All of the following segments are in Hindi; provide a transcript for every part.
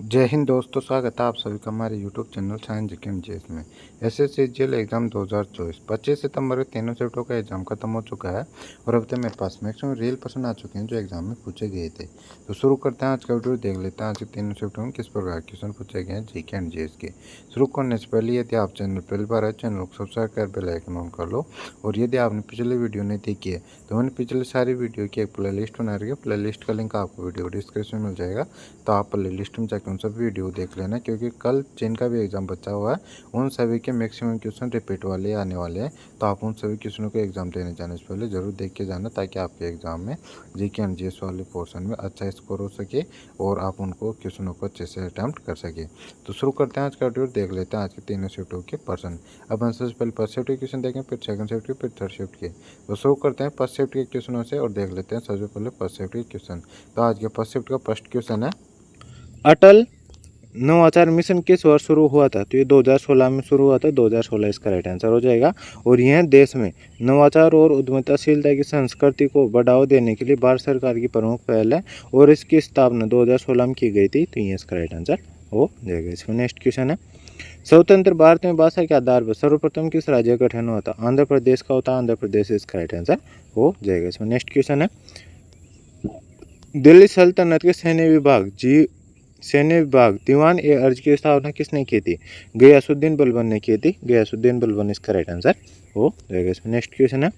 जय हिंद दोस्तों, स्वागत है आप सभी का हमारे YouTube channel science GK GS में। एसएससी जेल एग्ज़ाम 2024 25 सितंबर को तीनों शिफ्टों का एग्ज़ाम खत्म हो चुका है और अब तक मेरे पास मैक्सिमम रियल प्रश्न आ चुके हैं जो एग्ज़ाम में पूछे गए थे। तो शुरू करते हैं आज का वीडियो, देख लेते हैं आज के तीनों शिफ्टों में किस प्रकार के क्वेश्चन पूछे गए हैं जीके एंड जीएस के। शुरू करने से पहले यदि आप चैनल पहली बार है, चैनल को सब्सक्राइब कर बेल आइकन ऑन कर लो। और यदि आपने पिछली वीडियो नहीं देखी है तो मैंने पिछले सारी वीडियो की एक प्ले लिस्ट बना रही है। प्ले लिस्ट का लिंक आपको वीडियो डिस्क्रिप्शन में मिल जाएगा, तो आप प्ले लिस्ट में जाकर उन सब वीडियो देख लेना, क्योंकि कल जिनका भी एग्ज़ाम बचा हुआ है उन सभी के मैक्सिमम क्वेश्चन रिपीट वाले आने वाले हैं। तो आप उन सभी क्वेश्चनों को एग्ज़ाम देने जाने से पहले ज़रूर देख के जाना, ताकि आपके एग्ज़ाम में जीके एंड जीएस वाले पोर्शन में अच्छा स्कोर हो सके और आप उनको क्वेश्चनों को अच्छे से अटैम्प्ट कर सके। तो शुरू करते हैं आज का वीडियो, देख लेते हैं आज के तीनों शिफ्टों के पर्सन। अब आंसर से पहले फर्स्ट शिफ्ट के क्वेश्चन देखें, फिर सेकंड शिफ्ट के, फिर थर्ड शिफ्ट के। तो शुरू करते हैं फर्स्ट शिफ्ट के क्वेश्चनों से और देख लेते हैं सबसे पहले फर्स्ट शिफ्ट के क्वेश्चन। तो आज के फर्स्ट शिफ्ट का फर्स्ट क्वेश्चन है, अटल नवाचार मिशन किस वर्ष शुरू हुआ था? तो ये 2016 में शुरू हुआ था। 2016 इसका राइट आंसर हो जाएगा। और यह देश में नवाचार और उद्यमशीलता की संस्कृति को बढ़ावा देने के लिए भारत सरकार की प्रमुख पहल है और इसकी स्थापना 2016 में की गई थी। तो ये इसका राइट आंसर हो जाएगा। इसमें नेक्स्ट क्वेश्चन है, स्वतंत्र भारत में भाषा के आधार पर सर्वप्रथम किस राज्य का गठन हुआ था? आंध्र प्रदेश का होता है। आंध्र प्रदेश इसका राइट आंसर हो जाएगा। इसमें नेक्स्ट क्वेश्चन है, दिल्ली सल्तनत के सैन्य विभाग दीवान ए अर्ज की स्थापना किसने की थी? गयासुद्दीन बलबन ने की थी। गयासुद्दीन बलबन इसका राइट आंसर हो जाएगा। इसमें नेक्स्ट क्वेश्चन है,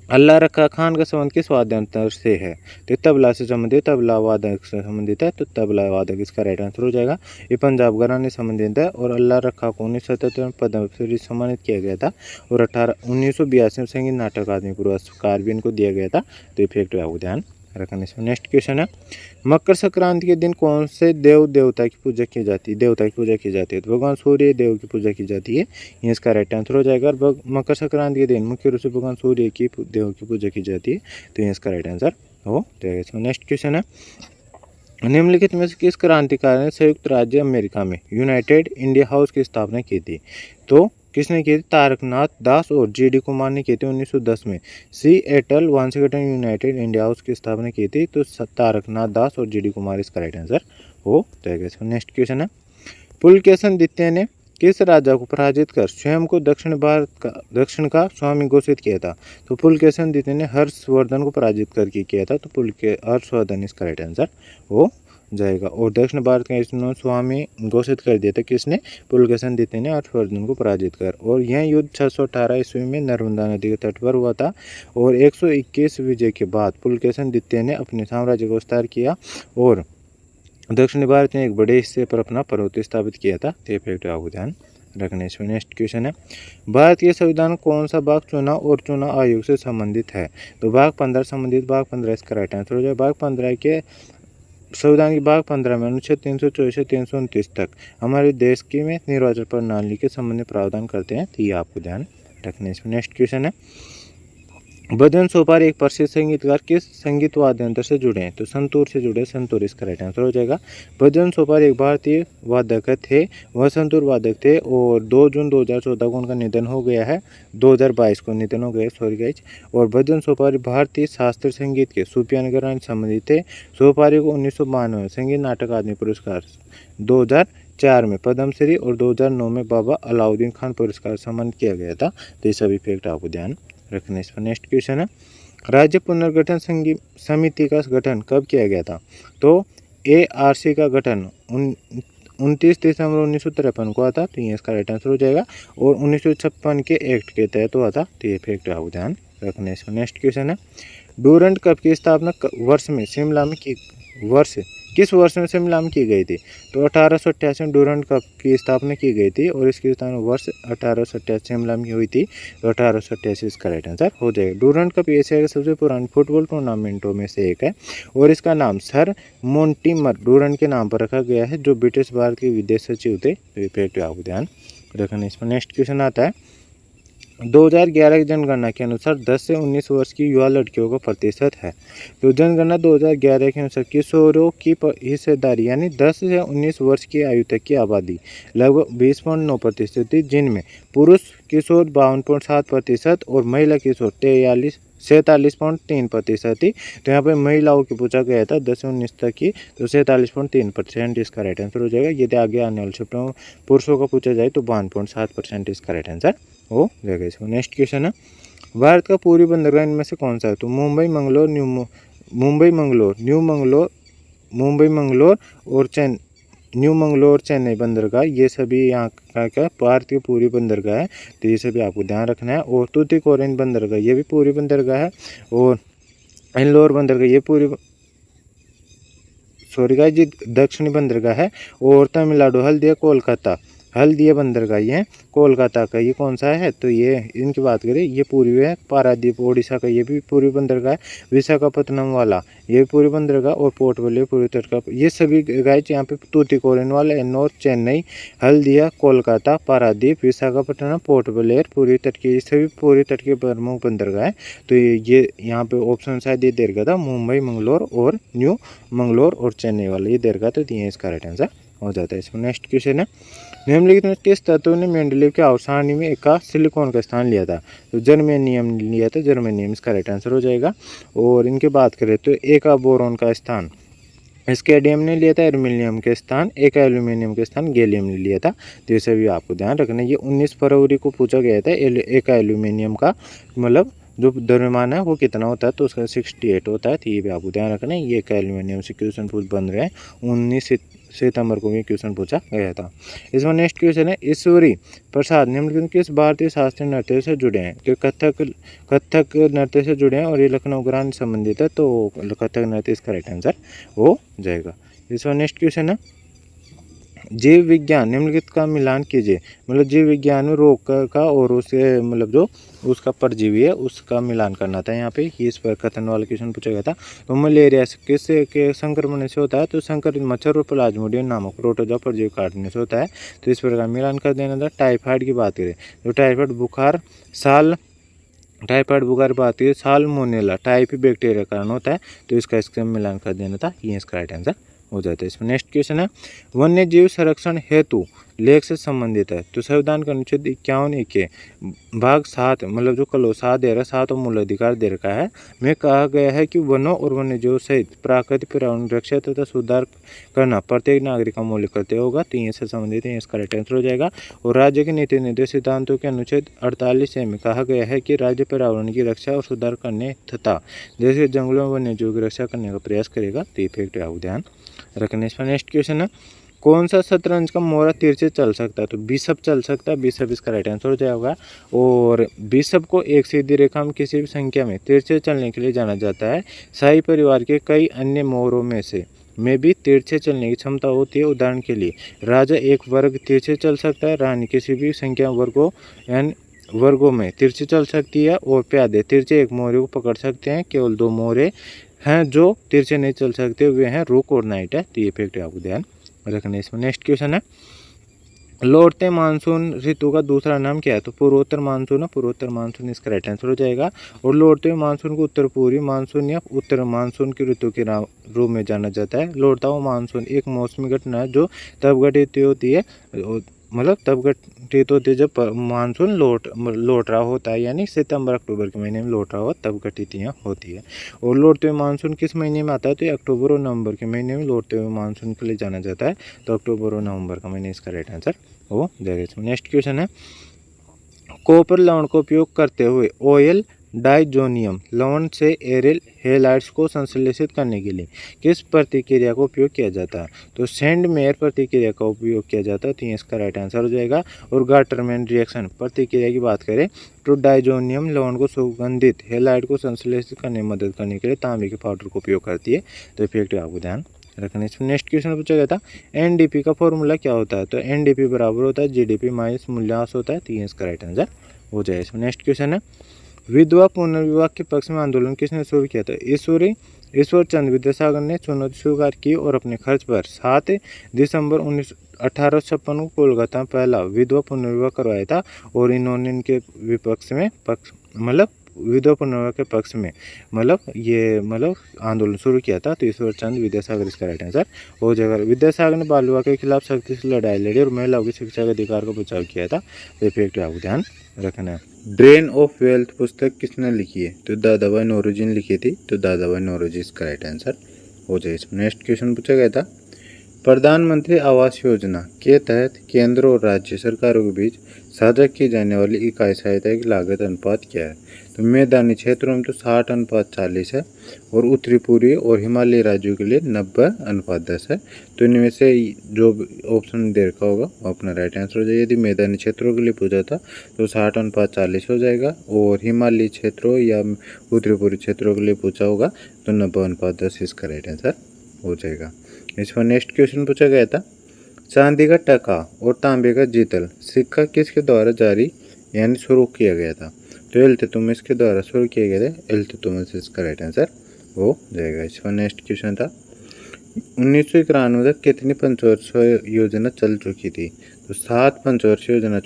अल्लाह रखा खान का संबंध किस वाद्यंत्र से है? तो तबला से संबंधित, तबला वादक से संबंधित है, तो तबला वादक इसका राइट आंसर हो जाएगा। ये पंजाब घराने से संबंधित है और अल्लाह रखा को 1977 में पद्मश्री सम्मानित किया गया था और 1982 में संगीत नाटक अकादमी पुरस्कार भी इनको दिया गया था। तो ये फैक्ट आपको ध्यान रखना। इसमें नेक्स्ट क्वेश्चन है, मकर संक्रांति के दिन कौन से देवता की पूजा की जाती है? देवता की पूजा की जाती है तो भगवान सूर्य देव की पूजा की जाती है। ये इसका राइट आंसर हो जाएगा। और मकर संक्रांति के दिन मुख्य रूप से भगवान सूर्य की देव की पूजा की जाती है। तो ये इसका राइट आंसर हो जाएगा। इसमें नेक्स्ट क्वेश्चन है, निम्नलिखित में से किस क्रांतिकारी ने संयुक्त राज्य अमेरिका में यूनाइटेड इंडिया हाउस की स्थापना की थी? तो किसने की थी? तारकनाथ दास और जीडी कुमार ने की थी 1910 में। Seattle Washington United India house की स्थापना की थी। तो तारकनाथ दास और जीडी कुमार इसका राइट आंसर हो जाएगा। इसमें नेक्स्ट क्वेश्चन है, पुलकेशन द्वितीय ने किस राजा को पराजित कर स्वयं को दक्षिण का स्वामी घोषित किया था? तो पुलकेशन द्वितीय ने हर्षवर्धन को पराजित करके किया था। तो हर्षवर्धन इसका राइट आंसर हो जाएगा। और दक्षिण भारत का स्वामी घोषित कर दिया था किसने? पुलकेशन द्वितीय ने हर्षवर्धन को पराजित कर। और यह युद्ध 618 ईस्वी में नर्मदा नदी के तट पर हुआ था और 121 विजय के बाद पुलकेशन द्वितीय ने अपने साम्राज्य का विस्तार किया और दक्षिण भारत में एक बड़े हिस्से पर अपना प्रभुत्व स्थापित किया था। तो ये फैक्ट आपको ध्यान रखने। इसमें नेक्स्ट क्वेश्चन है, भारत के संविधान कौन सा भाग चुनाव और चुनाव आयोग से संबंधित है? तो भाग 15 संबंधित, भाग 15 इसका राइट आंसर हो जाए। भाग 15 के संविधान के भाग 15 में अनुच्छेद 324 से 329 तक हमारे देश की में निर्वाचन प्रणाली के संबंध में प्रावधान करते हैं। तो ये आपको ध्यान रखने। इसमें नेक्स्ट क्वेश्चन है, भजन सोपारी एक प्रसिद्ध संगीतकार किस संगीत वाद्य यंत्र से जुड़े हैं? तो संतूर से जुड़े। संतूर इसका राइट आंसर हो जाएगा। भजन सोपारी एक भारतीय वादक थे, वह संतूर वादक थे और 2 जून 2014 को उनका निधन हो गया है। 2022 को निधन हो गया, सॉरी गाइज। और भजन सोपारी भारतीय शास्त्रीय संगीत के सूफियान घराने से संबंधित थे। सोपारी को 1992 में संगीत नाटक अकादमी पुरस्कार, 2004 में पद्मश्री और 2009 में बाबा अलाउद्दीन खान पुरस्कार सम्मानित किया गया था। तो ये सभी फैक्ट आपको ध्यान रखने। इस पर नेक्स्ट क्वेश्चन है, राज्य पुनर्गठन समिति का गठन कब किया गया था? तो ARC का गठन 29 दिसंबर 1953 को हुआ था। तो ये इसका राइट आंसर हो जाएगा। और 1956 के एक्ट के तहत हुआ था। तो ये फैक्ट आपको ध्यान रखने। इस पर नेक्स्ट क्वेश्चन है, डूरंड कप की स्थापना किस वर्ष में शिमला में की गई थी? तो 1888 में डूरंड कप की स्थापना की गई थी और इसकी स्थापना वर्ष 1888 शिमला में हुई थी। तो 1888 इसका राइट आंसर हो जाएगा। डूरंड कप एशिया के सबसे पुराने फुटबॉल टूर्नामेंटों में से एक है और इसका नाम सर मोंटिमर डूरंड के नाम पर रखा गया है, जो ब्रिटिश भारत के विदेश सचिव थे। तो ये फैक्ट आपको ध्यान रखना। इसमें नेक्स्ट क्वेश्चन आता है, 2011 की जनगणना के अनुसार 10 से 19 वर्ष की युवा लड़कियों का प्रतिशत है। तो जनगणना 2011 के अनुसार किशोरों की हिस्सेदारी यानी 10 से 19 वर्ष की आयु तक की आबादी लगभग 20.9% थी, जिनमें पुरुष किशोर 52.7% और महिला किशोर 47.3% थी। तो यहाँ पे महिलाओं की पूछा गया था 10 से 19 तक की, तो 47.3% इसका राइट आंसर हो जाएगा। यदि आगे आने वाले चैप्टर में पुरुषों का पूछा जाए तो 52.7% इसका राइट आंसर हो जाएगा। इसको नेक्स्ट क्वेश्चन है, भारत का पूर्वी बंदरगाह इनमें से कौन सा है? तो मुंबई मंगलोर मुंबई मंगलोर और न्यू मंगलोर चेन्नई बंदरगाह, ये सभी यहाँ का क्या भारत के पूर्वी बंदरगाह है। तो ये सभी आपको ध्यान रखना है। और तूतीकोरिन बंदरगाह ये भी पूर्वी बंदरगाह है। और इंदौर बंदरगाह ये दक्षिणी बंदरगाह है। और तमिलनाडु हल्दिया बंदरगाह ये कोलकाता का, ये कौन सा है? तो ये इनकी बात करें ये पूर्वी है। पारादीप ओडिशा का ये भी पूर्वी बंदरगाह है। विशाखापत्तनम वाला ये भी पूर्वी बंदरगाह। और पोर्ट ब्लेयर पूर्वी तट का, ये सभी गाय यहाँ पे तूतीकोरिन वाला, एन्नौर, चेन्नई, हल्दिया, कोलकाता, पारादीप, विशाखापट्टनम, पोर्ट ब्लेयर पूर्वी तट के, ये सभी पूर्वी तट के प्रमुख बंदरगाह है। तो ये यहाँ पे ऑप्शन शायद ये दे रखा था मुंबई मंगलोर और न्यू मंगलोर और चेन्नई वाला ये दे रखा था। तो ये इसका राइट आंसर हो जाता है। इसमें नेक्स्ट क्वेश्चन है, निम्नलिखित में किस तत्व ने मेंडलीव के अवसारणी में एक सिलिकॉन का स्थान लिया था? तो जर्मेनियम लिया था, जर्मेनियम इसका राइट आंसर हो जाएगा। और इनकी बात करें तो एक बोरोन का स्थान स्केडियम ने लिया था, एल्यूमिनियम के स्थान एक एल्यूमिनियम के स्थान गैलियम ने लिया था। तो ये सभी आपको ध्यान रखना है। ये 19 फरवरी को पूछा गया था। एक एल्यूमिनियम का मतलब जो द्रव्यमान है वो कितना होता है? तो उसका 68 होता है। तो ये भी आपको ध्यान रखना है। ये एक एल्यूमिनियम से क्वेश्चन बन रहे हैं। 19 सितंबर को भी क्वेश्चन पूछा गया था। इसमें नेक्स्ट क्वेश्चन है, ईश्वरी प्रसाद निम्नलिखित किस भारतीय शास्त्रीय नृत्य से जुड़े हैं? तो कथक नृत्य से जुड़े हैं और ये लखनऊ ग्रांड संबंधित है। तो कथक नृत्य इसका राइट आंसर हो जाएगा। इसमें नेक्स्ट क्वेश्चन है, जीव विज्ञान निम्नलिखित का मिलान कीजिए। मतलब जीव विज्ञान में रोग का और उसके मतलब जो उसका परजीवी है उसका मिलान करना था। यहाँ पे इस पर कथन वाला क्वेश्चन पूछा गया था। तो मलेरिया किससे के संक्रमण से होता है? तो संक्रमित मच्छर और प्लाज्मोडियम नामक प्रोटोजोआ परजीवी काटने से होता है। तो इस प्रकार मिलान कर देना था। टाइफाइड की बात करें तो टाइफाइड बुखार बात करें साल्मोनेला टाइफी बैक्टीरिया का कारण होता है। तो इसका मिलान कर देना था। ये इसका राइट आंसर हो जाता है। इसमें नेक्स्ट क्वेश्चन है, वन्य जीव संरक्षण हेतु लेख से संबंधित है। तो संविधान का अनुच्छेद 51 के भाग 7 मतलब जो कलोसा दे रहा 7 और मूल अधिकार दे रखा है में कहा गया है कि वनों और वन्य जीवों सहित प्राकृतिक पर्यावरण रक्षा तथा सुधार करना प्रत्येक नागरिक का मौलिक कर्तव्य होगा। तो ये से संबंधित है, इसका राइट आंसर हो जाएगा। और राज्य के नीति निर्देश सिद्धांतों के अनुच्छेद 48 में कहा गया है कि राज्य पर्यावरण की रक्षा और सुधार करने तथा जैसे जंगलों में वन्य जीवों की रक्षा करने का प्रयास करेगा। तो ये फैक्ट आपको ध्यान रखने। इसमें नेक्स्ट क्वेश्चन है, कौन सा शतरंज का मोहरा तिरछे चल सकता है? तो बिशप चल सकता है। बिशप इसका राइट आंसर हो जाएगा। और बिशप को एक सीधी रेखा में किसी भी संख्या में तिरछे चलने के लिए जाना जाता है। शाही परिवार के कई अन्य मोहरों में भी तिरछे चलने की क्षमता होती है। उदाहरण के लिए राजा एक वर्ग तिरछे चल सकता है, रानी किसी भी संख्या वर्गों में तिरछे चल सकती है। और प्यादे तिरछे एक मोहरे को पकड़ सकते हैं। केवल 2 मोहरे हैं जो तिरछे नहीं चल सकते, वे हैं रुक और नाइट है। तो ये फैक्ट आपको ध्यान रखना। इसमें नेक्स्ट क्वेश्चन है, लौटते मानसून ऋतु का दूसरा नाम क्या है? तो पूर्वोत्तर मानसून है। पूर्वोत्तर मानसून इसका राइट आंसर हो जाएगा। और लौटते मानसून को उत्तर पूर्वी मानसून या उत्तर मानसून की ऋतु के रूप में जाना जाता है। लौटता हुआ मानसून एक मौसमी घटना है जो तब घटित होती है जब मानसून लौट रहा होता है, यानी सितंबर अक्टूबर के महीने में लौट रहा हो तब घटित होती है। और लौटते हुए मानसून किस महीने में आता है? तो अक्टूबर और नवंबर के महीने में लौटते हुए मानसून के लिए जाना जाता है। तो अक्टूबर और नवंबर का महीने इसका राइट आंसर हो जाएगा। नेक्स्ट क्वेश्चन है, कॉपर लवण का उपयोग करते हुए ऑयल डाइजोनियम लवण से एरिल हेलाइड्स को संश्लेषित करने के लिए किस प्रतिक्रिया का उपयोग किया जाता है? तो सेंडमेयर प्रतिक्रिया का उपयोग किया जाता है। तो इसका राइट आंसर हो जाएगा। और गाटरमैन रिएक्शन प्रतिक्रिया की बात करें तो डाइजोनियम लवण को सुगंधित हेलाइड को संश्लेषित करने में मदद करने के लिए तांबे के पाउडर का उपयोग करती है। तो इफेक्ट आपको ध्यान रखना। इसमें नेक्स्ट क्वेश्चन पूछा गया था, एनडीपी का फॉर्मूला क्या होता है? तो एनडीपी बराबर होता है जीडीपी माइनस मूल्यह्रास होता है। तो इसका राइट आंसर हो जाएगा। इसमें नेक्स्ट क्वेश्चन है, विधवा पुनर्विवाह के पक्ष में आंदोलन किसने शुरू किया था? ईश्वर चंद्र विद्यासागर ने चुनौती स्वीकार की और अपने खर्च पर 7 दिसंबर 1856 को कोलकाता में पहला विधवा पुनर्विवाह करवाया था। और इन्होंने इनके विपक्ष में विधवा पुनर्विवाह के पक्ष में मतलब आंदोलन शुरू किया था। तो ईश्वर चंद्र विद्यासागर इसका राइट आंसर हो जाएगा। विद्यासागर ने बाल विवाह के खिलाफ सख्ती से लड़ाई लड़ी और महिलाओं की शिक्षा के अधिकार का बचाव किया था। तो फैक्ट आपको ध्यान रखना है। ड्रेन ऑफ वेल्थ पुस्तक किसने लिखी है? तो दादाभाई नौरोजी ने लिखी थी। तो दादाभाई नौरोजी इसका राइट आंसर हो जाएगा। नेक्स्ट क्वेश्चन पूछा गया था, प्रधानमंत्री आवास योजना के तहत केंद्र और राज्य सरकारों के बीच साझा की जाने वाली इकाई सहायता की लागत अनुपात क्या है? तो मैदानी क्षेत्रों में तो 60:40 है और उत्तरी पूर्वी और हिमालयी राज्यों के लिए 90:10 है। तो इनमें से जो ऑप्शन दे रखा होगा वो अपना राइट आंसर हो जाएगा। यदि मैदानी क्षेत्रों के लिए पूछा था तो 60:40 हो जाएगा और हिमालयी क्षेत्रों या उत्तरी पूर्वी क्षेत्रों के लिए पूछा होगा तो 90:10 इसका राइट आंसर हो जाएगा। इस पर नेक्स्ट क्वेश्चन पूछा गया था, चांदी का टका और तांबे का जीतल सिक्का किसके द्वारा जारी यानी शुरू किया गया था? तो इल्तुतमिश के द्वारा शुरू किया गया था। इल्तुतमिश इसका राइट आंसर हो जाएगा। इस पर नेक्स्ट क्वेश्चन था, 1991 तक कितनी पंचवर्षीय योजना चल चुकी थी? तो 7 पंचवर्षीय योजना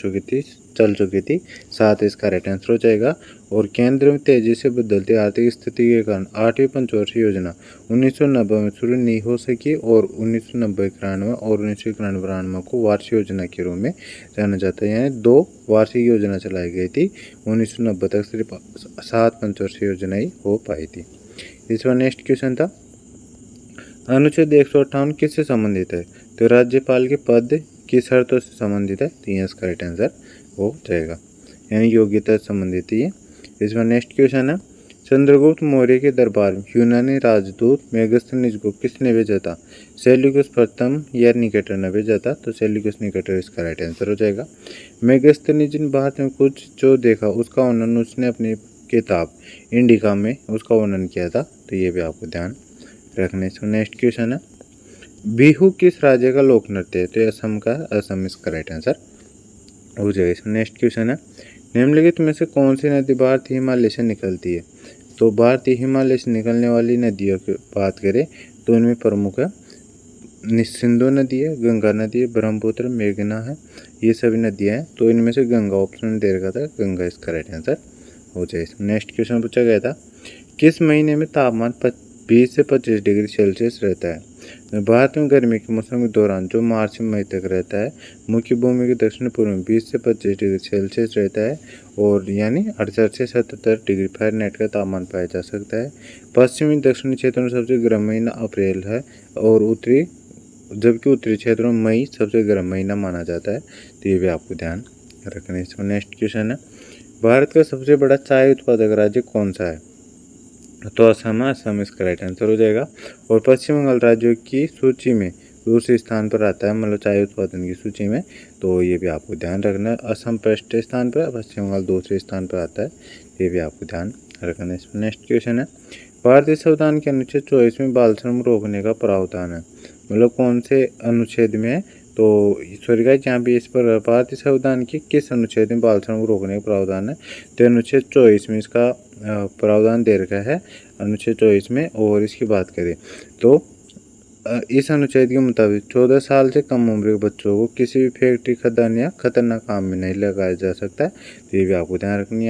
चल चुकी थी। 7 इसका राइट आंसर हो जाएगा। और केंद्र में तेजी से बदलती आर्थिक स्थिति के कारण 8वीं पंचवर्षीय योजना 1990 में शुरू नहीं हो सकी और 1990-91 और 1991-92 को वार्षिक योजना के रूप में जाना जाता है। यानी 2 वार्षिक योजना चलाई गई थी। 1990 तक सिर्फ 7 पंचवर्षीय योजना ही हो पाई थी। इस पर नेक्स्ट क्वेश्चन था, अनुच्छेद 158 किससे संबंधित है? तो राज्यपाल के पद की शर्तों से संबंधित है। तो ये इसका राइट आंसर हो जाएगा, यानी योग्यता से संबंधित है। इस पर नेक्स्ट क्वेश्चन है, चंद्रगुप्त मौर्य के दरबार में यूनानी राजदूत मेगस्थनीज को किसने भेजा था? सेल्यूकस प्रथम या निकेटर ने भेजा था। तो सेल्यूकस निकेटर इसका राइट आंसर हो जाएगा। मेगस्थनीज ने भारत में कुछ जो देखा उसका वर्णन उसने अपनी किताब इंडिका में उसका वर्णन किया था। तो ये भी आपको ध्यान रखने से। नेक्स्ट क्वेश्चन है, बिहू किस राज्य का लोक नृत्य है? तो असम का, असम इसका राइट आंसर हो जाएगा। नेक्स्ट क्वेश्चन है, निम्नलिखित में से कौन सी नदी भारतीय हिमालय से निकलती है? तो भारतीय हिमालय से निकलने वाली नदियों की बात करें तो इनमें प्रमुख है सिंधु नदी है, गंगा नदी है, ब्रह्मपुत्र, मेघना है, ये सभी नदियाँ हैं। तो इनमें से गंगा ऑप्शन दे रखा था, गंगा इसका राइट आंसर हो जाएगा। नेक्स्ट क्वेश्चन पूछा गया था, किस महीने में तापमान 20 से 25 डिग्री सेल्सियस रहता है? भारत में गर्मी के मौसम के दौरान जो मार्च से मई तक रहता है, मुख्य भूमि के दक्षिण पूर्व में 20 से 25 डिग्री सेल्सियस रहता है और यानी 68 से 77 डिग्री फ़ारेनहाइट का तापमान पाया जा सकता है। पश्चिमी दक्षिणी क्षेत्रों में सबसे गर्म महीना अप्रैल है और जबकि उत्तरी क्षेत्रों में मई सबसे गर्म महीना माना जाता है। तो ये भी आपको ध्यान रखना है। नेक्स्ट क्वेश्चन है, भारत का सबसे बड़ा चाय उत्पादक राज्य कौन सा है? तो असम है, असम इसका राइट आंसर हो जाएगा। और पश्चिम बंगाल राज्यों की सूची में दूसरे स्थान पर आता है, मतलब चाय उत्पादन की सूची में। तो ये भी आपको ध्यान रखना है, असम फर्स्ट स्थान पर, पश्चिम बंगाल दूसरे स्थान पर आता है। ये भी आपको ध्यान रखना है। नेक्स्ट क्वेश्चन है, भारतीय संविधान के अनुच्छेद 24 में बाल श्रम रोकने का प्रावधान है, मतलब कौन से अनुच्छेद में है? तो सॉरी गाइस, यहाँ पे इस पर भारतीय संविधान के किस अनुच्छेद में बाल श्रम रोकने का प्रावधान है? तो अनुच्छेद 24 में इसका प्रावधान दे रखा है, अनुच्छेद 24 में। और इसकी बात करें तो इस अनुच्छेद के मुताबिक 14 साल से कम उम्र के बच्चों को किसी भी फैक्ट्री, खदान या खतरनाक काम में नहीं लगाया जा सकता है। तो ये भी आपको ध्यान रखना है।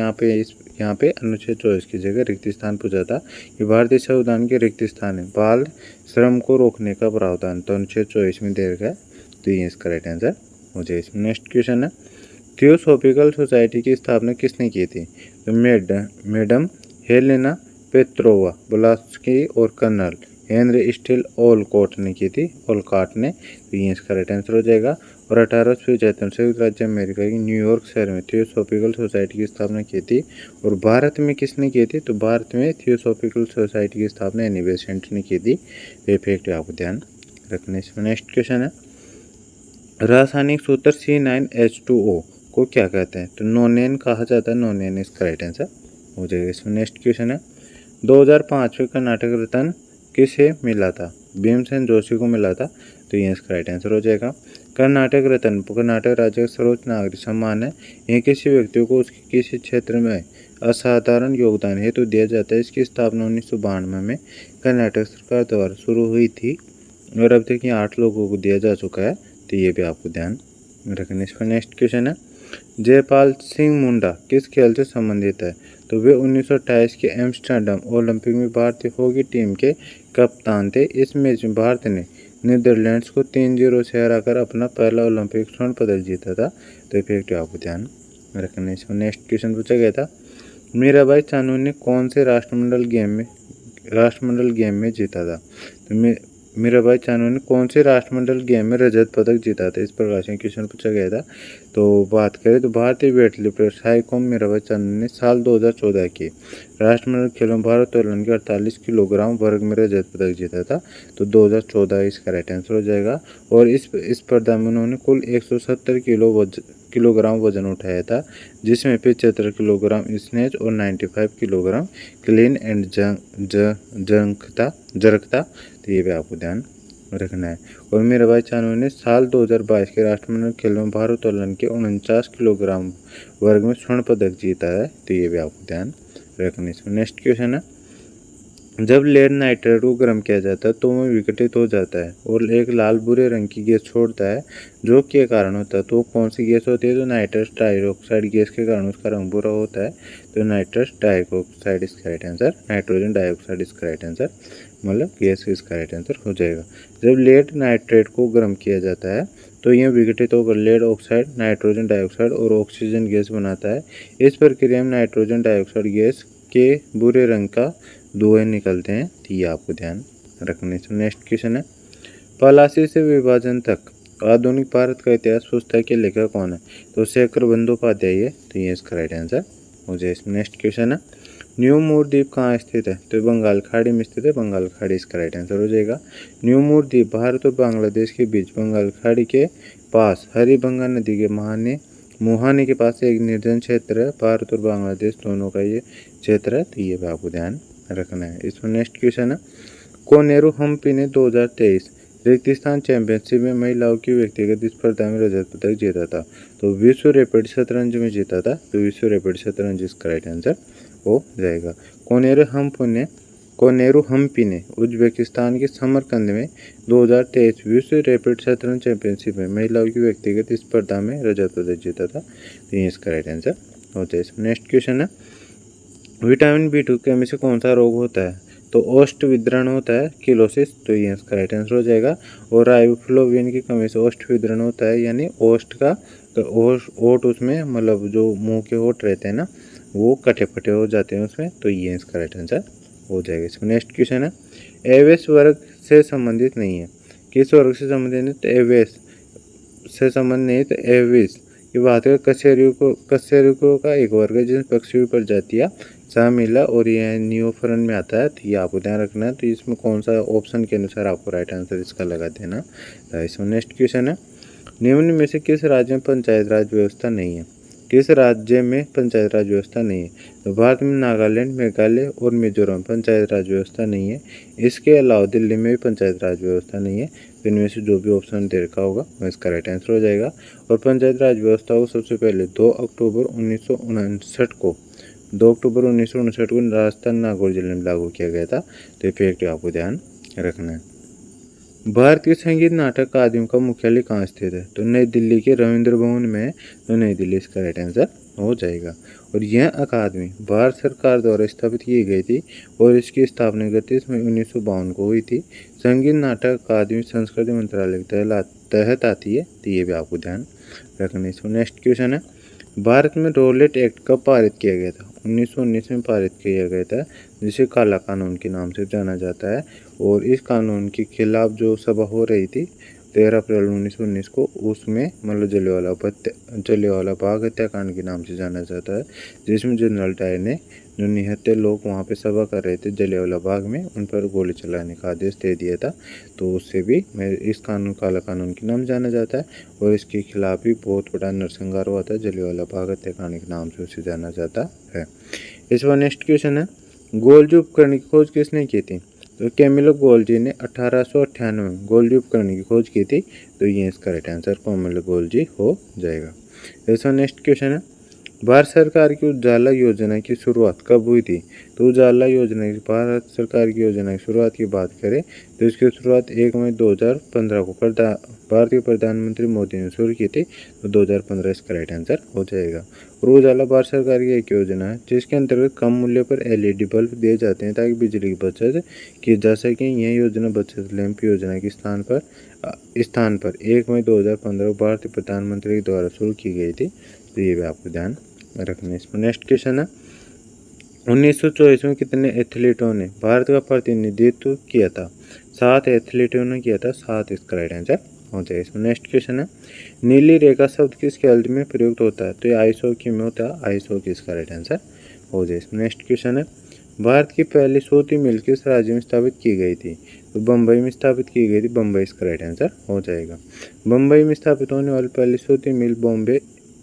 यहाँ पे अनुच्छेद 24 की जगह रिक्त स्थान पूछा था कि भारतीय संविधान के रिक्त स्थान है बाल श्रम को रोकने का प्रावधान, तो अनुच्छेद 24 में दे रखा है। तो ये इसका राइट आंसर हो जाएगा। नेक्स्ट क्वेश्चन है, थियोसॉफिकल सोसाइटी की स्थापना किसने की थी? तो मैडम हेलेना पेत्रोवा ब्लास्की और कर्नल हेनरी स्टील ओलकॉट ने की थी, ओलकॉट ने। तो ये इसका राइट आंसर हो जाएगा। और 1875 संयुक्त राज्य अमेरिका की न्यूयॉर्क शहर में थियोसॉफिकल सोसाइटी की स्थापना की थी। और भारत में किसने की थी? तो भारत में थियोसॉफिकल सोसाइटी की स्थापना एनी बेसेंट ने की थी। ये फैक्ट आपको ध्यान रखने से। नेक्स्ट क्वेश्चन है, रासायनिक सूत्र C9H2O को क्या कहते हैं? तो नोनेन कहा जाता है, नोनेन इसका राइट आंसर हो जाएगा। इसमें नेक्स्ट क्वेश्चन है, 2005 में कर्नाटक रत्न किसे मिला था? भीमसेन जोशी को मिला था। तो ये इसका राइट आंसर हो जाएगा। कर्नाटक रत्न कर्नाटक राज्य का सर्वोच्च नागरिक सम्मान है। यह किसी व्यक्ति को उसके किसी क्षेत्र में असाधारण योगदान हेतु दिया जाता है। इसकी स्थापना 1992 में कर्नाटक सरकार द्वारा शुरू हुई थी और अब तक ये 8 लोगों को दिया जा चुका है। तो ये भी आपको ध्यान रखना है। इसका नेक्स्ट क्वेश्चन है, जयपाल सिंह मुंडा किस खेल से संबंधित है? तो वे 1928 के एम्स्टर्डम ओलंपिक में भारतीय हॉकी टीम के कप्तान थे। इस मैच में भारत ने नीदरलैंड्स को 3-0 से हराकर अपना पहला ओलंपिक स्वर्ण पदक जीता था। तो ये फैक्ट आपको ध्यान रखना है। नेक्स्ट क्वेश्चन पूछा गया था, मीराबाई चानू ने कौन से राष्ट्रमंडल गेम में जीता था? तो मीराबाई चानू ने कौन से राष्ट्रमंडल गेम में रजत पदक जीता था? इस प्रकार से क्वेश्चन पूछा गया था। तो बात करें तो भारतीय वेटलिफ्टर साइकोम मीराबाई चानू ने साल 2014 के राष्ट्रमंडल खेलों में भारोत्तोलन के 48 किलोग्राम वर्ग में रजत पदक जीता था। तो 2014 इसका राइट आंसर हो जाएगा। और इस स्पर्धा में उन्होंने कुल 170 किलोग्राम वजन उठाया था, जिसमें 75 किलोग्राम स्नेच और 95 किलोग्राम क्लीन एंड जर्क था। तो ये भी आपको ध्यान रखना है। और मीराबाई चानू ने साल 2022 के राष्ट्रमंडल खेलों में भारोत्तोलन के 49 किलोग्राम वर्ग में स्वर्ण पदक जीता है। तो ये भी आपको ध्यान रखना है। नेक्स्ट क्वेश्चन है, जब लेड नाइट्रेट को गर्म किया जाता है तो वह विघटित हो जाता है और एक लाल भूरे रंग की गैस छोड़ता है, जो के कारण होता है। तो कौन सी गैस होती है? तो नाइट्रस डाइऑक्साइड गैस के कारण उसका रंग भूरा होता है। तो नाइट्रस डाइऑक्साइड इसका राइट आंसर, नाइट्रोजन डाइऑक्साइड इसका राइट आंसर, मतलब गैस इसका राइट आंसर हो जाएगा। जब लेड नाइट्रेट को गर्म किया जाता है तो यह विघटित होकर लेड ऑक्साइड, नाइट्रोजन डाइऑक्साइड और ऑक्सीजन गैस बनाता है। इस प्रक्रिया में नाइट्रोजन डाइऑक्साइड गैस के भूरे रंग का धुएं निकलते हैं। तो ये आपको ध्यान रखने से। नेक्स्ट क्वेश्चन है, पलासी से विभाजन तक आधुनिक भारत का इतिहास पुस्तक के लेखक कौन है? तो शेखर बंदोपाध्याय है। तो ये इसका राइट आंसर हो जाए। नेक्स्ट क्वेश्चन है, न्यू मूर द्वीप कहाँ स्थित है? तो बंगाल खाड़ी में स्थित है। बंगाल खाड़ी इसका राइट आंसर हो जाएगा। न्यू मूर द्वीप भारत और बांग्लादेश के बीच बंगाल खाड़ी के पास हरिभंगा नदी के मुहाने के पास एक निर्जन क्षेत्र है। भारत और बांग्लादेश दोनों का ये क्षेत्र है। तो ये भी आपको ध्यान रखना है। इसमें नेक्स्ट क्वेश्चन है, कोनेरू हम्पी ने 2023 रेगिस्तान चैंपियनशिप में महिलाओं की व्यक्तिगत स्पर्धा में रजत पदक जीता था। तो विश्व रैपिड शतरंज में जीता था। तो विश्व रैपिड शतरंज इसका राइट आंसर हो जाएगा। कोनेरू हम्पी ने उज्बेकिस्तान के समरकंद में 2023 विश्व रैपिड शतरंज चैंपियनशिप में महिलाओं की व्यक्तिगत स्पर्धा में रजत पदक जीता था। तो ये इसका राइट आंसर हो जाएगा। नेक्स्ट क्वेश्चन है, विटामिन B2 की कमी से कौन सा रोग होता है? तो ओष्ठ विदरण होता है, किलोसिस। तो ये इसका राइट आंसर हो जाएगा। और राइबोफ्लाविन की कमी से ओष्ठ विदरण होता है, यानी ओष्ठ का ओठ उसमें मतलब जो मुंह के ओठ रहते हैं ना, वो कटे फटे हो जाते हैं उसमें। तो ये इसका राइट आंसर हो जाएगा। इसमें नेक्स्ट क्वेश्चन है, एवेस वर्ग से संबंधित नहीं है, किस वर्ग से संबंधित नहीं? तो एवेस से संबंध नहीं, तो एविस की बात है। कशेरुकों का एक वर्ग है जिसमें पक्षी प्रजातियाँ शामिल है और यह नियोफरन में आता है। तो ये आपको ध्यान रखना है। तो इसमें कौन सा ऑप्शन के अनुसार आपको राइट आंसर इसका लगा देना। तो इसमें नेक्स्ट क्वेश्चन है, निम्न में से किस राज्य में पंचायत राज व्यवस्था नहीं है? किस राज्य में पंचायत राज व्यवस्था नहीं है? तो भारत में नागालैंड, मेघालय और मिजोरम पंचायत राज व्यवस्था नहीं है। इसके अलावा दिल्ली में भी पंचायत राज व्यवस्था नहीं है। तो इनमें से जो भी ऑप्शन दे रखा होगा वो इसका राइट आंसर हो जाएगा। और पंचायत राज व्यवस्था को सबसे पहले 2 अक्टूबर 1959 को राजस्थान नागौर जिले में लागू किया गया था। तो ये फैक्ट आपको ध्यान रखना है। भारतीय संगीत नाटक अकादमी का मुख्यालय कहाँ स्थित है? तो नई दिल्ली के रविंद्र भवन में है। तो नई दिल्ली इसका राइट आंसर हो जाएगा। और यह अकादमी भारत सरकार द्वारा स्थापित की गई थी और इसकी स्थापना 31 मई 1952 को हुई थी। संगीत नाटक अकादमी संस्कृति मंत्रालय के तहत आती है। तो ये भी आपको ध्यान रखना है। नेक्स्ट क्वेश्चन है, भारत में रोलेट एक्ट कब पारित किया गया था? 1919 में पारित किया गया था, जिसे काला कानून के नाम से जाना जाता है। और इस कानून के खिलाफ जो सभा हो रही थी 13 अप्रैल 1919 को, उसमें मतलब जलियांवाला बाग हत्याकांड के नाम से जाना जाता है, जिसमें जनरल डायर ने जो निहत्थे लोग वहाँ पे सभा कर रहे थे जलियांवाला बाग में, उन पर गोली चलाने का आदेश दे दिया था। तो उससे भी इस कानून काला कानून के नाम जाना जाता है। और इसके खिलाफ भी बहुत बड़ा नरसंहार हुआ था, जलियांवाला बाग हत्याकांड के नाम से उसे जाना जाता है। इस बार नेक्स्ट क्वेश्चन है, गोल्जी उपकरण की खोज किसने की थी? तो कैमिलो गोल्जी ने 1898 में गोल्जी उपकरण की खोज की थी। तो ये इसका राइट आंसर कैमिलो गोल्जी हो जाएगा। ऐसा नेक्स्ट क्वेश्चन है, भारत सरकार की उजाला योजना की शुरुआत कब हुई थी? तो उजाला योजना की भारत सरकार की योजना की शुरुआत की बात करें तो इसकी शुरुआत 1 मई 2015 को भारतीय प्रधानमंत्री मोदी ने शुरू की थी। तो 2015 इसका राइट आंसर हो जाएगा। और उजाला भारत सरकार की एक योजना है जिसके अंतर्गत कम मूल्य पर LED बल्ब दिए जाते हैं ताकि बिजली की बचत की जा सके। यह योजना बचत लैंप योजना के स्थान पर 1 मई 2015 भारतीय प्रधानमंत्री के द्वारा शुरू की गई थी। तो ये भी आपको ध्यान रखना है। इसमें नेक्स्ट क्वेश्चन है 1924 में कितने एथलीटों ने भारत का प्रतिनिधित्व किया था? 7 एथलीटों ने किया था। 7 इसका राइट आंसर हो जाएगा। इसमें नेक्स्ट क्वेश्चन है नीली रेखा शब्द किस खेल में प्रयुक्त होता है? तो ये आइस हॉकी में होता है। आइस हॉकी इसका राइट आंसर हो जाएगा। इसमें नेक्स्ट क्वेश्चन है भारत की पहली सूती मिल किस राज्य में स्थापित की गई थी? तो बम्बई में स्थापित की गई थी। बम्बई इसका राइट आंसर हो जाएगा। बम्बई में स्थापित होने वाली पहली सूती mill Bombay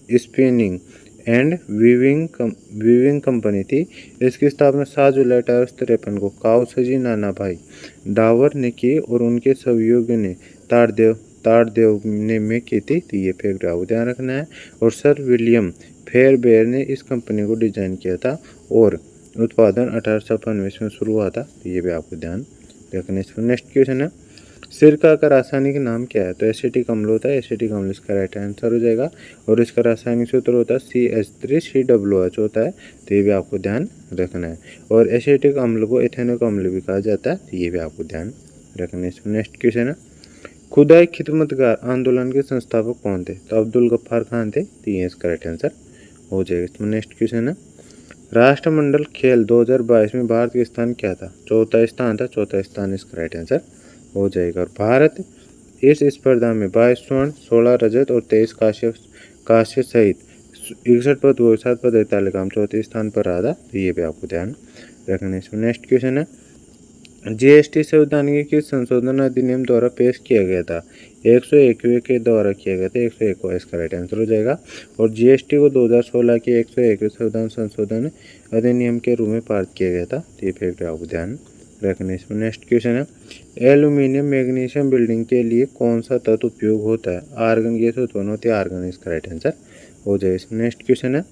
spinning and weaving company थी। इसकी स्थापना 7 जुलाई 1853 को कावसजी नाना भाई डावर ने की और उनके सहयोगियों ने ताड़देव ने में की थी। तो ये फैक्ट आपको ध्यान रखना है। और सर विलियम फेयरबेयर ने इस कंपनी को डिजाइन किया था और उत्पादन 1895 में शुरू हुआ था। तो ये भी आपको ध्यान रखना है। नेक्स्ट क्वेश्चन है सिरका का रासायनिक नाम क्या है? तो एसिटिक अम्ल होता है। एसिटिक अम्ल इसका राइट आंसर हो जाएगा। और इसका रासायनिक सूत्र होता है CH3COOH होता है। तो ये भी आपको ध्यान रखना है। और एसिटिक अम्ल को एथेनोइक अम्ल भी कहा जाता है। तो ये भी आपको ध्यान रखना है। नेक्स्ट क्वेश्चन है खुदाई खिदमतगार आंदोलन के संस्थापक कौन थे? तो अब्दुल गफ्फार खान थे। तो ये इसका राइट आंसर हो जाएगा। इसमें नेक्स्ट क्वेश्चन है राष्ट्रमंडल खेल 2022 में भारत का स्थान क्या था? चौथा स्थान था। चौथा स्थान इसका राइट आंसर हो जाएगा। और भारत इस स्पर्धा में 22 स्वर्ण 16 रजत और 23 कांस्य सहित 61 पद के साथ पदक तालिका में चौथे स्थान पर रहा था। तो ये भी आपको ध्यान रखना है। इसमें नेक्स्ट क्वेश्चन है GST संवैधानिक किस संशोधन अधिनियम द्वारा पेश किया गया था? 101वें के द्वारा किया गया था। 101 इसका राइट आंसर हो जाएगा। और GST को 2016 के 101वें संविधान संशोधन अधिनियम के रूप में पारित किया गया था। तो ये फैक्ट आपको ध्यान रखने। इसमें नेक्स्ट क्वेश्चन है एल्यूमिनियम मैग्नीशियम बिल्डिंग के लिए कौन सा तत्व उपयोग होता है? आर्गन गैस उत्पन्न होती है। आर्गन इसका राइट आंसर हो जाएगा। इसमें नेक्स्ट क्वेश्चन है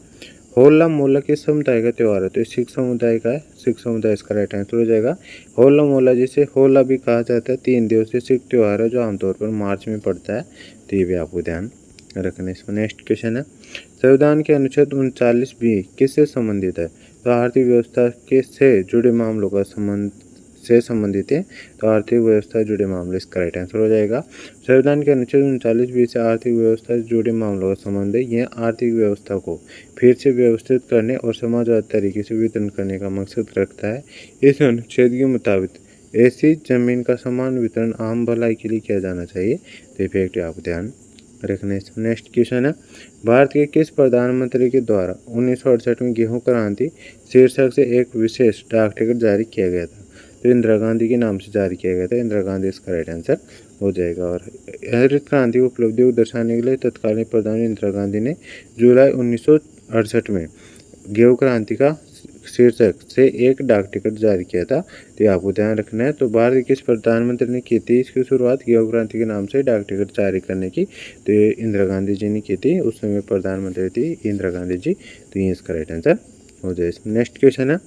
होला मोहल्ला किस समुदाय का त्यौहार है? तो सिख समुदाय का है। सिख समुदाय इसका राइट आंसर हो जाएगा। होला मोहल्ला जिसे होला भी कहा जाता है 3 दिवसीय सिख त्यौहार है जो आमतौर पर मार्च में पड़ता है। तो ये भी आपको ध्यान रखना। इसमें नेक्स्ट क्वेश्चन है संविधान के अनुच्छेद 39 भी किससे संबंधित है? तो आर्थिक व्यवस्था के से जुड़े मामलों का संबंधित है। तो आर्थिक व्यवस्था से जुड़े मामले इसका राइट आंसर हो जाएगा। संविधान के अनुच्छेद 39 से आर्थिक व्यवस्था से जुड़े मामलों का संबंध है। यह आर्थिक व्यवस्था को फिर से व्यवस्थित करने और समाजवादी तरीके से वितरण करने का मकसद रखता है। इस अनुच्छेद के मुताबिक ऐसी जमीन का समान वितरण आम भलाई के लिए किया जाना चाहिए। तो ये फैक्ट आप ध्यान रखने। नेक्स्ट क्वेश्चन है भारत के किस प्रधानमंत्री के द्वारा 1968 में गेहूं क्रांति शीर्षक से एक विशेष डाक टिकट जारी किया गया था? तो इंदिरा गांधी के नाम से जारी किया गया था। इंदिरा गांधी इसका राइट आंसर हो जाएगा। और हरित क्रांति उपलब्धि को दर्शाने के लिए तत्कालीन प्रधानमंत्री इंदिरा गांधी ने जुलाई 1968 में गेहूं क्रांति का शीर्षक से एक डाक टिकट जारी किया था। तो ये आपको ध्यान रखना है। तो भारत के किस प्रधानमंत्री ने की थी इसकी शुरुआत गेहूं क्रांति के नाम से डाक टिकट जारी करने की? तो ये इंदिरा गांधी जी ने की थी। उस समय प्रधानमंत्री थी इंदिरा गांधी जी। तो ये इसका राइट आंसर हो जाएगा। नेक्स्ट क्वेश्चन है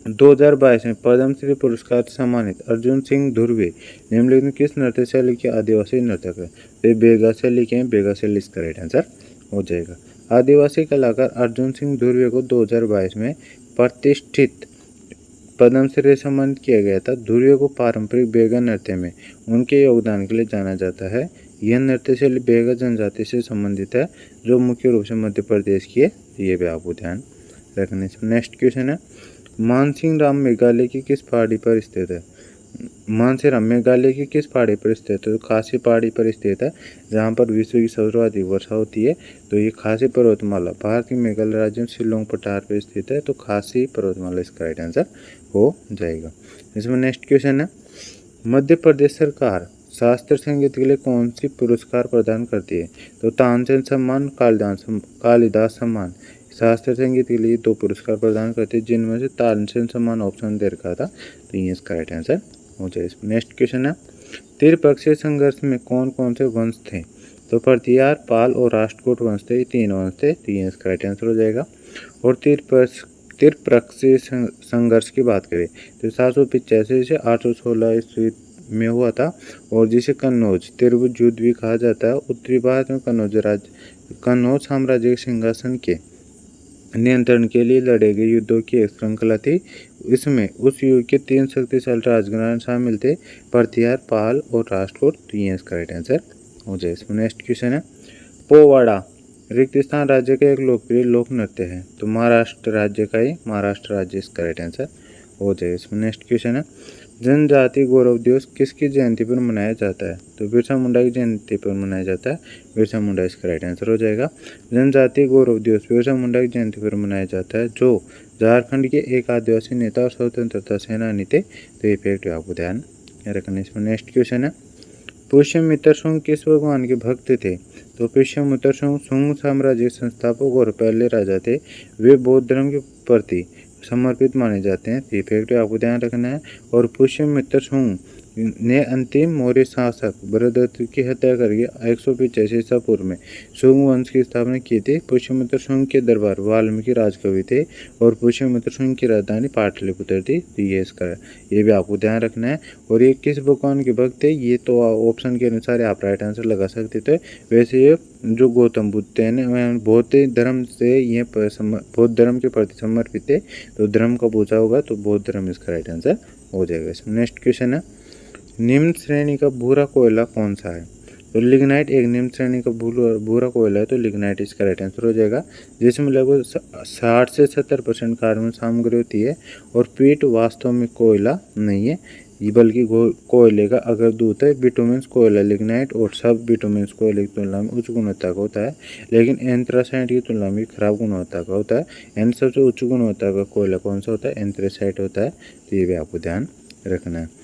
2022 में पद्मश्री पुरस्कार से सम्मानित अर्जुन सिंह धुर्वे निम्नलिखित में किस नृत्य शैली के आदिवासी नर्तक है? तो बेगा शैली के हैं। बेगा शैली इसका राइट आंसर हो जाएगा। आदिवासी कलाकार अर्जुन सिंह धुर्वे को 2022 में प्रतिष्ठित पद्मश्री से सम्मानित किया गया था। धुर्वे को पारंपरिक बेगा नृत्य में उनके योगदान के लिए जाना जाता है। यह नृत्य शैली बेगा जनजाति से संबंधित है जो मुख्य रूप से मध्य प्रदेश की है। ये भी आपको ध्यान रखने। नेक्स्ट क्वेश्चन है मानसिंह मेघालय की किस पहाड़ी पर स्थित है? मानसिंह मेघालय की किस पहाड़ी पर स्थित है? तो खासी पहाड़ी पर स्थित है जहाँ पर विश्व की सर्वाधिक वर्षा होती है। तो ये खासी पर्वतमाला भारत के मेघालय राज्य में शिलोंग पठार पर स्थित है। तो खासी पर्वतमाला इसका राइट आंसर हो जाएगा। इसमें नेक्स्ट क्वेश्चन है मध्य प्रदेश सरकार शास्त्रीय संगीत के लिए कौन सी पुरस्कार प्रदान करती है? तो तानसेन सम्मान कालिदास सम्मान। शास्त्रीय संगीत के लिए 2 पुरस्कार प्रदान करते हैं जिनमें से तानसेन सम्मान ऑप्शन दे रखा था। तो ये इसका राइट आंसर हो जाए। नेक्स्ट क्वेश्चन है त्रिपक्षीय संघर्ष में कौन कौन से वंश थे? तो प्रतिहार, पाल और राष्ट्रकूट वंश थे, 3 वंश थे, तो ये इसका राइट आंसर हो जाएगा। और त्रिप्रक्षीय संघर्ष की बात करें तो 785 से 816 ईस्वी में हुआ था, और जिसे कन्नौज त्रिभुज युद्ध भी कहा जाता है। उत्तरी भारत में कन्नौज साम्राज्य के सिंहासन के नियंत्रण के लिए लड़े गए युद्धों की एक श्रृंखला थी। इसमें उस युग के 3 शक्तिशाली राजघराने शामिल थे, प्रतिहार, पाल और राष्ट्रकूट। तो ये इसका राइट आंसर हो जाए। इसमें नेक्स्ट क्वेश्चन है, पोवाड़ा रेगिस्तान राज्य का एक लोकप्रिय लोक नृत्य है, तो महाराष्ट्र राज्य का ही महाराष्ट्र राज्य इसका राइट आंसर हो जाए। इसमें नेक्स्ट क्वेश्चन है, जनजाति गौरव दिवस किसकी जयंती पर मनाया जाता है, तो बिरसा मुंडा की जयंती पर मनाया जाता है, बिरसा मुंडा इसका राइट आंसर हो जाएगा। जनजाति गौरव दिवस बिरसा मुंडा की जयंती पर मनाया जाता है, जो झारखंड के एक आदिवासी नेता और स्वतंत्रता सेनानी थे। तो ये फैक्ट आपको ध्यान रखना। इसमें नेक्स्ट क्वेश्चन है, पुष्यमित्र शुंग किस भगवान के भक्त थे, तो पुष्यमित्र शुंग साम्राज्य के संस्थापक और पहले राजा थे। वे बौद्ध धर्म के प्रति समर्पित माने जाते हैं। ये फैक्ट आपको ध्यान रखना है। और पुष्यमित्र शुंग ने अंतिम मौर्य शासक भरतद्वाज की हत्या करके 185 ईसा पूर्व में शुंग वंश की स्थापना की थी। पुष्यमित्र शुंग के दरबार वाल्मीकि राजकवि थे, और पुष्यमित्र शुंग की राजधानी पाटलिपुत्र थी। तो ये भी आपको ध्यान रखना है। और ये किस भगवान के भक्त थे, ये तो ऑप्शन के अनुसार आप राइट आंसर लगा सकते थे। वैसे ये जो गौतम बुद्ध थे बौद्ध धर्म से ये बौद्ध धर्म के प्रति समर्पित थे, तो धर्म का पूछा होगा तो बौद्ध धर्म इसका राइट आंसर हो जाएगा। इसमें नेक्स्ट क्वेश्चन है, निम्न श्रेणी का भूरा कोयला कौन सा है, तो लिग्नाइट एक निम्न श्रेणी का भूरा कोयला है, तो लिग्नाइट इसका राइट आंसर हो जाएगा। जिसमें लगभग 60 से 70% कार्बन सामग्री होती है, और पीट वास्तव में कोयला नहीं है, ये बल्कि कोयले का अगर दूत है। बिटुमेंस कोयला लिग्नाइट और सब बिटुमेंस कोयले की तुलना में उच्च गुणवत्ता का होता है, लेकिन एंथ्रासाइट की तुलना में खराब गुणवत्ता का होता है। एंड सबसे उच्च गुणवत्ता का कोयला कौन सा होता है, एंथ्रासाइट होता है। तो ये भी आपको ध्यान रखना है।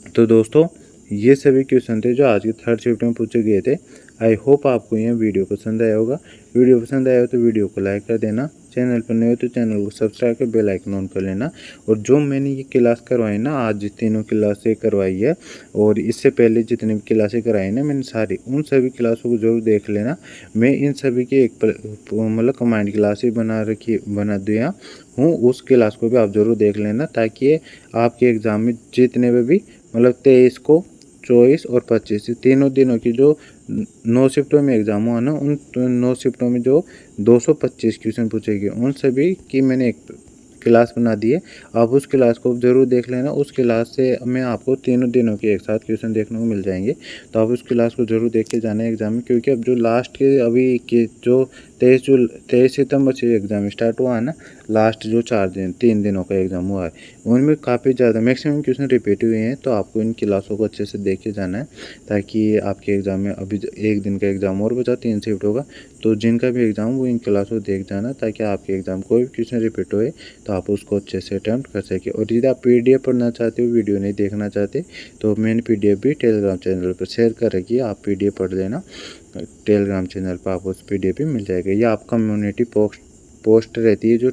तो दोस्तों ये सभी क्वेश्चन थे जो आज के थर्ड शिफ्ट में पूछे गए थे। आई होप आपको यह वीडियो पसंद आया होगा। वीडियो पसंद आया हो तो वीडियो को लाइक कर देना, चैनल पर नए हो तो चैनल को सब्सक्राइब कर बेल आइकन ऑन कर लेना। और जो मैंने ये क्लास करवाई ना, आज तीनों क्लासें करवाई है और इससे पहले जितनी भी क्लासें कराई ना मैंने सारी, उन सभी क्लासों को जरूर देख लेना। मैं इन सभी की एक मतलब कमांड क्लासें बना दिया हूँ, उस क्लास को भी आप जरूर देख लेना, ताकि आपके एग्ज़ाम में जितने में भी मतलब 23 को 24 और 25 तीनों दिनों की जो 9 शिफ्टों में एग्ज़ाम हुआ ना, उन 9 शिफ्टों में जो 225 क्वेश्चन पूछेंगे उन सभी की मैंने एक क्लास बना दी है। आप उस क्लास को जरूर देख लेना। उस क्लास से में आपको तीनों दिनों के एक साथ क्वेश्चन देखने को मिल जाएंगे, तो आप उस क्लास को जरूर देख के जाना है एग्ज़ाम में। क्योंकि अब जो लास्ट के अभी के जो 23 सितंबर से एग्ज़ाम स्टार्ट हुआ है ना, लास्ट जो 3 दिनों का एग्ज़ाम हुआ है, उनमें काफ़ी ज़्यादा मैक्सिमम क्वेश्चन रिपीट हुए हैं। तो आपको इन क्लासों को अच्छे से देख के जाना है, ताकि आपके एग्ज़ाम में अभी एक दिन का एग्ज़ाम और बचा, 3 शिफ्ट होगा, तो जिनका भी एग्ज़ाम वो इन क्लासों को देख जाना, ताकि आपके एग्ज़ाम कोई भी क्वेश्चन रिपीट होए तो आप उसको अच्छे से अटैम्प्ट कर सकें। और यदि आप PDF पढ़ना चाहते हो, वीडियो नहीं देखना चाहते, तो मैंने PDF भी टेलीग्राम चैनल पर शेयर कर रखी है, आप PDF पढ़ लेना। टेलीग्राम चैनल पर आप उस PDF भी मिल जाएगा, या आप कम्युनिटी पोस्ट रहती है जो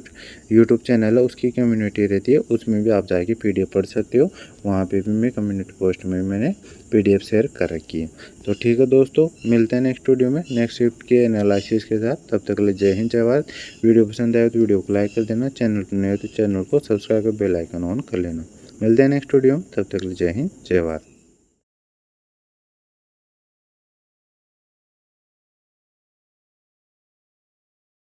यूट्यूब चैनल है उसकी कम्युनिटी रहती है, उसमें भी आप जाके PDF पढ़ सकते हो। वहाँ पे भी मैं कम्युनिटी पोस्ट में मैंने PDF शेयर कर रखी है। तो ठीक है दोस्तों, मिलते हैं नेक्स्ट वीडियो में नेक्स्ट शिफ्ट के एनालिसिस के साथ। तब तक के लिए जय हिंद, जय भारत। वीडियो पसंद आए तो वीडियो को लाइक कर देना, चैनल पर नए हो तो चैनल को सब्सक्राइब कर बेल आइकन ऑन कर लेना। मिलते हैं नेक्स्ट वीडियो में, तब तक के लिए जय हिंद, जय भारत।